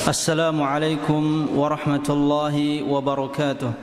السلام عليكم ورحمة الله وبركاته.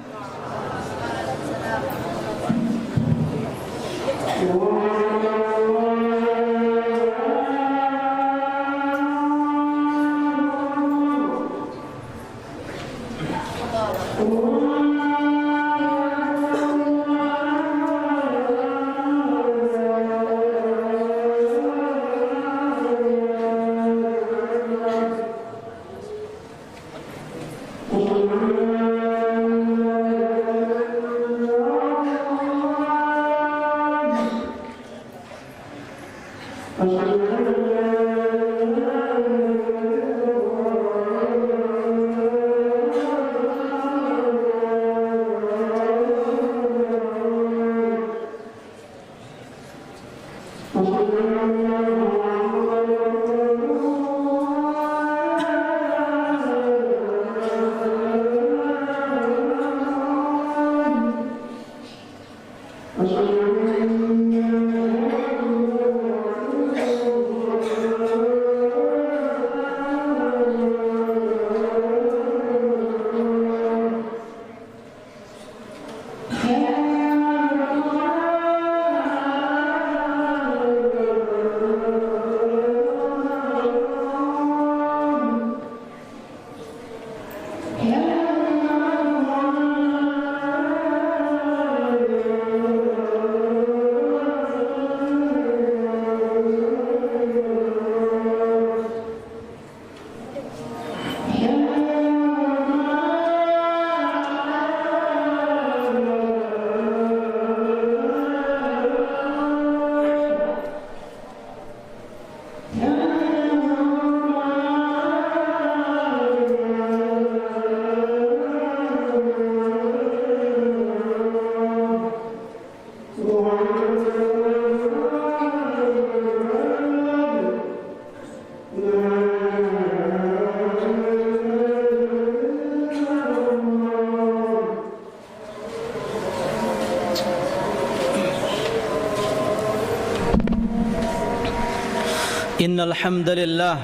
إن الحمد لله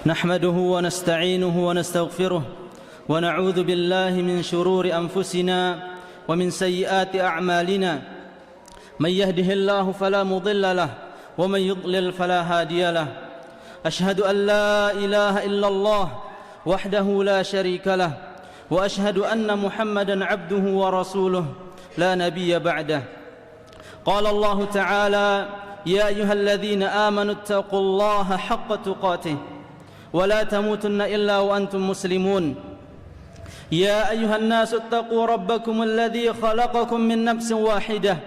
نحمده ونستعينه ونستغفره ونعوذ بالله من شرور أنفسنا ومن سيئات أعمالنا من يهده الله فلا مضل له ومن يضلل فلا هادي له أشهد أن لا إله إلا الله وحده لا شريك له وأشهد أن محمدا عبده ورسوله لا نبي بعده قال الله تعالى يا أيها الذين آمنوا اتقوا الله حق تقاته ولا تموتن إلا وأنتم مسلمون يا أيها الناس اتقوا ربكم الذي خلقكم من نفس واحدة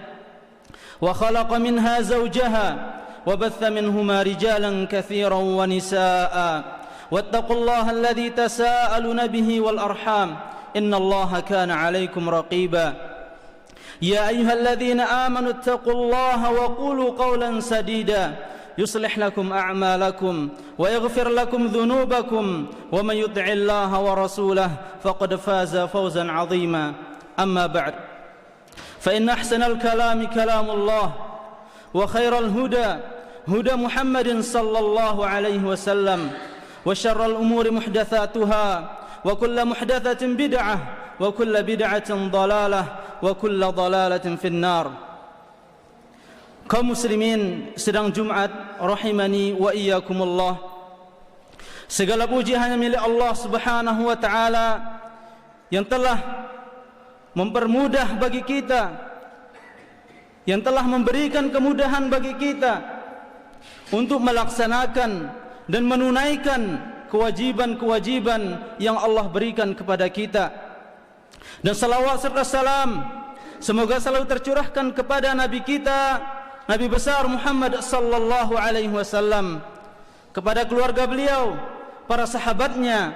وخلق منها زوجها وبث منهما رجالا كثيرا ونساء واتقوا الله الذي تساءلون به والأرحام إن الله كان عليكم رقيبا يا أيها الذين آمنوا اتقوا الله وقولوا قولا سديدا يصلح لكم أعمالكم ويغفر لكم ذنوبكم ومن يطع الله ورسوله فقد فاز فوزا عظيما أما بعد فإن أحسن الكلام كلام الله وخير الهدى هدى محمد صلى الله عليه وسلم وشر الأمور محدثاتها وكل محدثة بدعة وكل بدعة ضلالة وكل ضلالة في النار. Kaum muslimin sedang Jumat rahimani wa iyyakumullah. Segala puji hanya milik Allah Subhanahu wa taala yang telah mempermudah bagi kita, yang telah memberikan kemudahan bagi kita untuk melaksanakan dan menunaikan kewajiban-kewajiban yang Allah berikan kepada kita. Dan salawat serta salam semoga selalu tercurahkan kepada Nabi kita, Nabi besar Muhammad sallallahu alaihi wasallam, kepada keluarga beliau, para sahabatnya,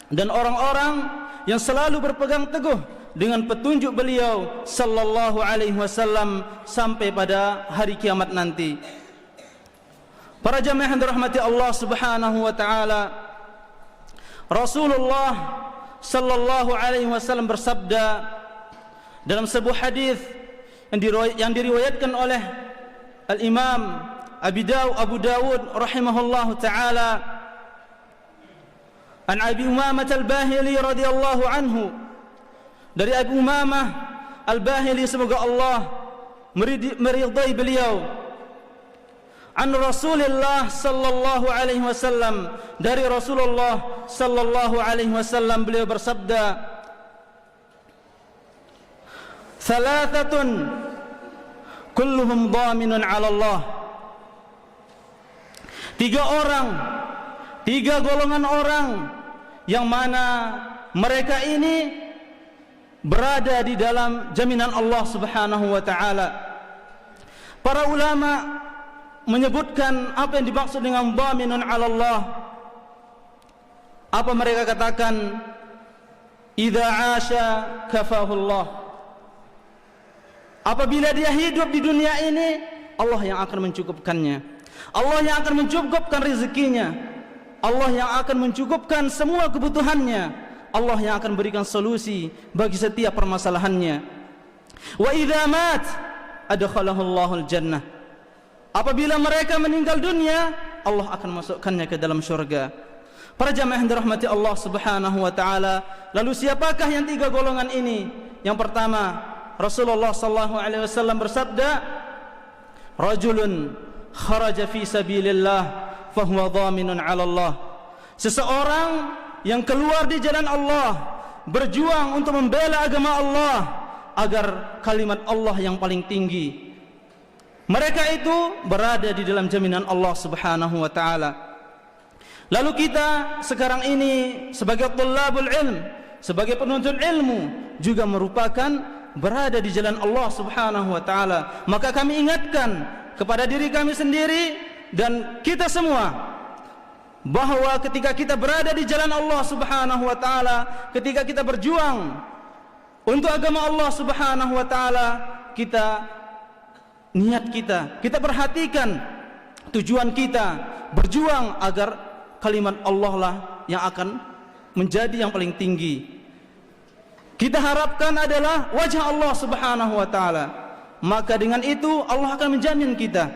dan orang-orang yang selalu berpegang teguh dengan petunjuk beliau sallallahu alaihi wasallam sampai pada hari kiamat nanti. Para jamaah yang dirahmati Allah Subhanahu wa taala, Rasulullah sallallahu alaihi wasallam bersabda dalam sebuah hadis yang diriwayatkan oleh Al-Imam Abu Dawud rahimahullahu taala, An Abi Umamah Al-Bahili radhiyallahu anhu, dari Abu Umamah Al-Bahili, semoga Allah meridai beliau, an Rasulillah sallallahu alaihi wasallam, dari Rasulullah sallallahu alaihi wasallam, beliau bersabda, thalathatun kulluhum dhaminun 'ala Allah. Tiga golongan orang yang mana mereka ini berada di dalam jaminan Allah Subhanahu wa taala. Para ulama menyebutkan apa yang dimaksud dengan dhaminun 'ala Allah. Apa mereka katakan? Idza 'asha kafahullah. Apabila dia hidup di dunia ini, Allah yang akan mencukupkannya. Allah yang akan mencukupkan rezekinya. Allah yang akan mencukupkan semua kebutuhannya. Allah yang akan berikan solusi bagi setiap permasalahannya. Wa idza mat adkhalahu Allahul jannah. Apabila mereka meninggal dunia, Allah akan masukkannya ke dalam syurga. Para jamaah yang dirahmati Allah Subhanahu wa taala, lalu siapakah yang tiga golongan ini? Yang pertama, Rasulullah sallallahu alaihi wasallam bersabda, rajulun kharaja fi sabilillah fahuwa dhaminun 'ala Allah. Seseorang yang keluar di jalan Allah, berjuang untuk membela agama Allah agar kalimat Allah yang paling tinggi, mereka itu berada di dalam jaminan Allah Subhanahu wa taala. Lalu kita sekarang ini sebagai thalabul ilm, sebagai penuntut ilmu, juga merupakan berada di jalan Allah Subhanahu wa taala. Maka kami ingatkan kepada diri kami sendiri dan kita semua bahwa ketika kita berada di jalan Allah Subhanahu wa taala, ketika kita berjuang untuk agama Allah Subhanahu wa taala, niat kita perhatikan tujuan kita, berjuang agar kalimat Allah lah yang akan menjadi yang paling tinggi. Kita harapkan adalah wajah Allah Subhanahu wa taala. Maka dengan itu Allah akan menjamin kita.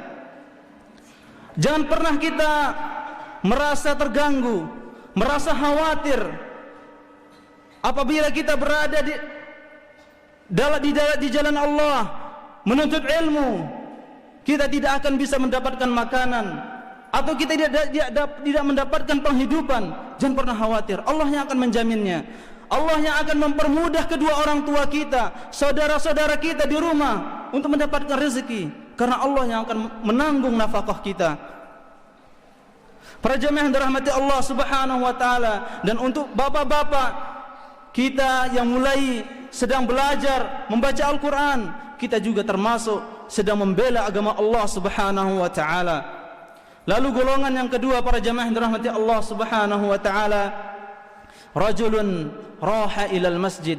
Jangan pernah kita merasa terganggu, merasa khawatir apabila kita berada di jalan Allah menuntut ilmu, kita tidak akan bisa mendapatkan makanan atau kita tidak mendapatkan penghidupan. Jangan pernah khawatir, Allah yang akan menjaminnya. Allah yang akan mempermudah kedua orang tua kita, saudara-saudara kita di rumah untuk mendapatkan rezeki, karena Allah yang akan menanggung nafkah kita. Para jemaah yang dirahmati Allah Subhanahu wa taala, dan untuk bapak-bapak kita yang mulai sedang belajar membaca Al-Qur'an, kita juga termasuk sedang membela agama Allah Subhanahu wa taala. Lalu golongan yang kedua para jemaah yang dirahmati Allah Subhanahu wa taala, rajulun raha ilal masjid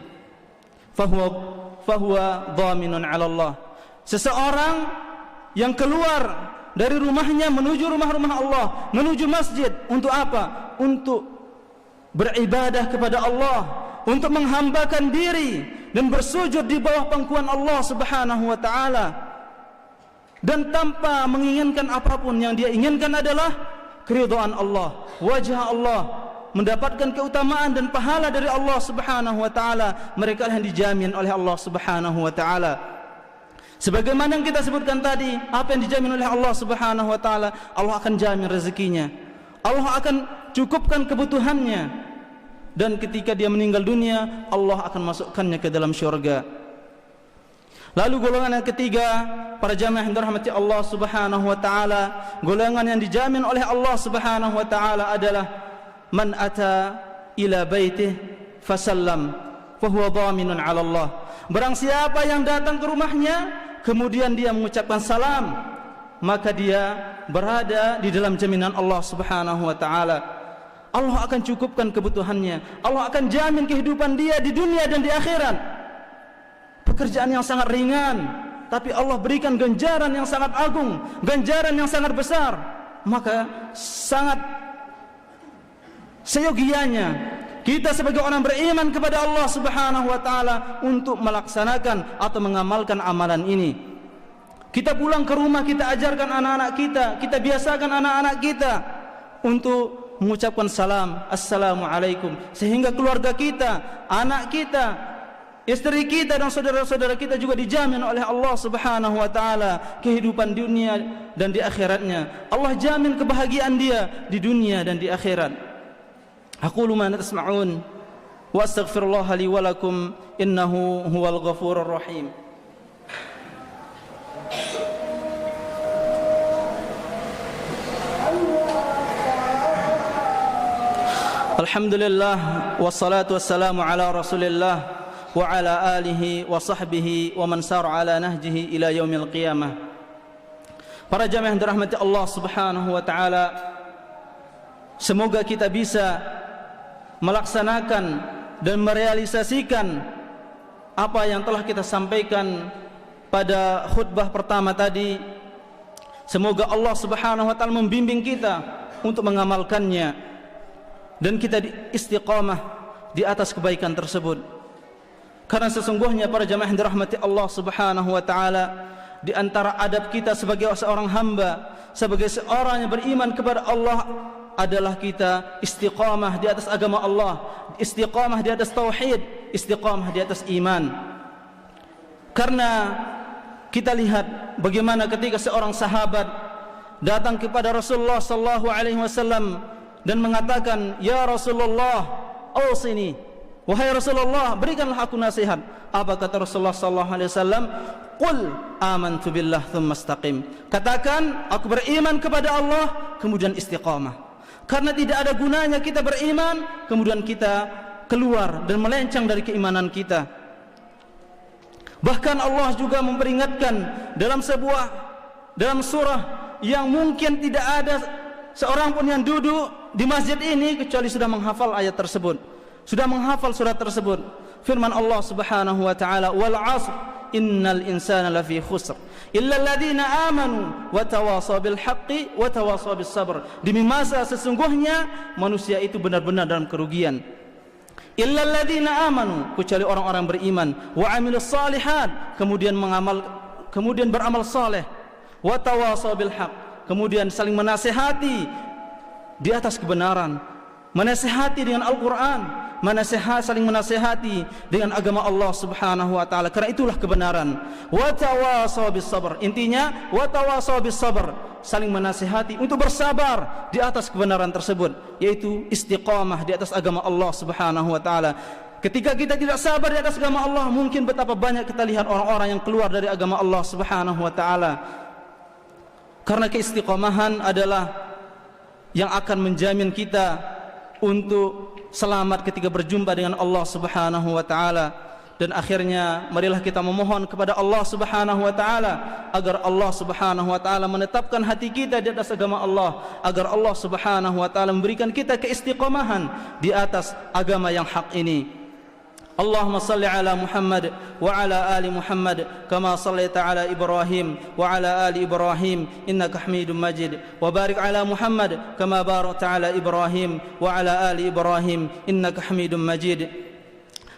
fahuwa dhaminun 'ala Allah. Seseorang yang keluar dari rumahnya menuju rumah-rumah Allah, menuju masjid, untuk apa? Untuk beribadah kepada Allah, untuk menghambakan diri dan bersujud di bawah pangkuan Allah Subhanahu wa taala, dan tanpa menginginkan apapun. Yang dia inginkan adalah keridhaan Allah, wajah Allah, mendapatkan keutamaan dan pahala dari Allah Subhanahu wa taala. Mereka yang dijamin oleh Allah Subhanahu wa taala. Sebagaimana yang kita sebutkan tadi, apa yang dijamin oleh Allah Subhanahu wa taala? Allah akan jamin rezekinya, Allah akan cukupkan kebutuhannya, dan ketika dia meninggal dunia, Allah akan masukkannya ke dalam syurga. Lalu golongan yang ketiga, para jamaah yang dirahmati Allah Subhanahu wa taala, golongan yang dijamin oleh Allah Subhanahu wa taala adalah man ata ila baitih fasallam fahuwa dhaminun 'ala Allah. Barang siapa yang datang ke rumahnya kemudian dia mengucapkan salam, maka dia berada di dalam jaminan Allah Subhanahu wa taala. Allah akan cukupkan kebutuhannya, Allah akan jamin kehidupan dia di dunia dan di akhirat. Pekerjaan yang sangat ringan, tapi Allah berikan ganjaran yang sangat agung, ganjaran yang sangat besar. Maka sangat seyogianya kita sebagai orang beriman kepada Allah Subhanahu wa taala untuk melaksanakan atau mengamalkan amalan ini. Kita pulang ke rumah, kita ajarkan anak-anak kita biasakan anak-anak kita untuk mengucapkan salam, Assalamualaikum, sehingga keluarga kita, anak kita, istri kita dan saudara-saudara kita juga dijamin oleh Allah Subhanahu wa taala kehidupan dunia dan di akhiratnya. Allah jamin kebahagiaan dia di dunia dan di akhirat. Aqulu ma tasma'un wa astaghfirullah li wa lakum innahu huwal ghafurur rahim. Alhamdulillah wassalatu wassalamu ala Rasulillah wa ala alihi wa sahbihi wa man sara ala nahjihi ila yaumil qiyamah. Para jamaah yang dirahmati Allah Subhanahu wa taala, semoga kita bisa melaksanakan dan merealisasikan apa yang telah kita sampaikan pada khutbah pertama tadi. Semoga Allah Subhanahu wa taala membimbing kita untuk mengamalkannya dan kita istiqamah di atas kebaikan tersebut. Karena sesungguhnya para jamaah yang dirahmati Allah Subhanahu wa taala, di antara adab kita sebagai seorang hamba, sebagai seorang yang beriman kepada Allah adalah kita istiqamah di atas agama Allah, istiqamah di atas tauhid, istiqamah di atas iman. Karena kita lihat bagaimana ketika seorang sahabat datang kepada Rasulullah sallallahu alaihi wasallam dan mengatakan, "Ya Rasulullah, ausini." Wahai Rasulullah, berikanlah aku nasihat. Apa kata Rasulullah sallallahu alaihi wasallam? "Qul amantu billah tsumma istaqim." Katakan, aku beriman kepada Allah, kemudian istiqamah. Karena tidak ada gunanya kita beriman kemudian kita keluar dan melencang dari keimanan kita. Bahkan Allah juga memperingatkan dalam surah yang mungkin tidak ada seorang pun yang duduk di masjid ini kecuali sudah menghafal ayat tersebut, sudah menghafal surat tersebut. Firman Allah Subhanahu wa taala, "Wal 'ashr innal insana lafi khusr illa alladziina amanu wa tawasaw bil haqqi wa tawasaw bis sabr." Demi masa sesungguhnya manusia itu benar-benar dalam kerugian. Illa alladziina amanu, kecuali orang-orang beriman, wa 'amilus shalihat, kemudian beramal saleh, wa tawasaw bil haqq, kemudian saling menasihati di atas kebenaran, menasihati dengan Al-Quran, saling menasihati dengan agama Allah Subhanahu wa taala. Karena itulah kebenaran. Wa tawasaw bis sabr. Intinya wa tawasaw bis sabr, saling menasihati untuk bersabar di atas kebenaran tersebut, yaitu istiqamah di atas agama Allah Subhanahu wa taala. Ketika kita tidak sabar di atas agama Allah, mungkin betapa banyak kita lihat orang-orang yang keluar dari agama Allah Subhanahu wa taala. Karena keistiqamahan adalah yang akan menjamin kita untuk selamat ketika berjumpa dengan Allah Subhanahu wa taala. Dan akhirnya marilah kita memohon kepada Allah Subhanahu wa taala agar Allah Subhanahu wa taala menetapkan hati kita di atas agama Allah, agar Allah Subhanahu wa taala memberikan kita keistiqamahan di atas agama yang hak ini. Allahumma salli ala Muhammad wa ala ali Muhammad kama sallaita ala Ibrahim wa ala ali Ibrahim innaka Hamidum Majid, wa barik ala Muhammad kama barakta ala Ibrahim wa ala ali Ibrahim innaka Hamidum Majid.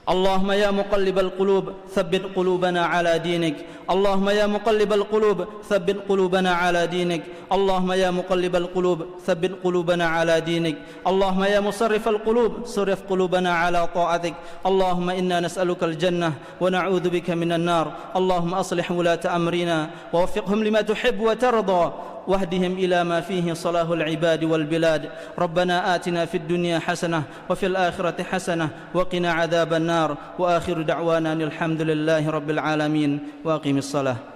Allahumma ya muqallibal qulub thabbit qulubana ala dinik. Allahumma ya muqallibal qulub thabbit qulubana ala dinik. Allahumma ya muqallibal qulub thabbit qulubana ala dinik. Allahumma ya musarrifal qulub sarrif qulubana ala ta'atik. Allahumma inna nas'aluka al-jannah wa na'udzu bika minan nar. Allahumma aslih wulata amrina wa waffiqhum lima tuhibbu wa tarda واهدهم إلى ما فيه صلاح العباد والبلاد. ربنا آتنا في الدنيا حسنة وفي الآخرة حسنة وقنا عذاب النار. وآخر دعوانا الحمد لله رب العالمين وأقم الصلاة.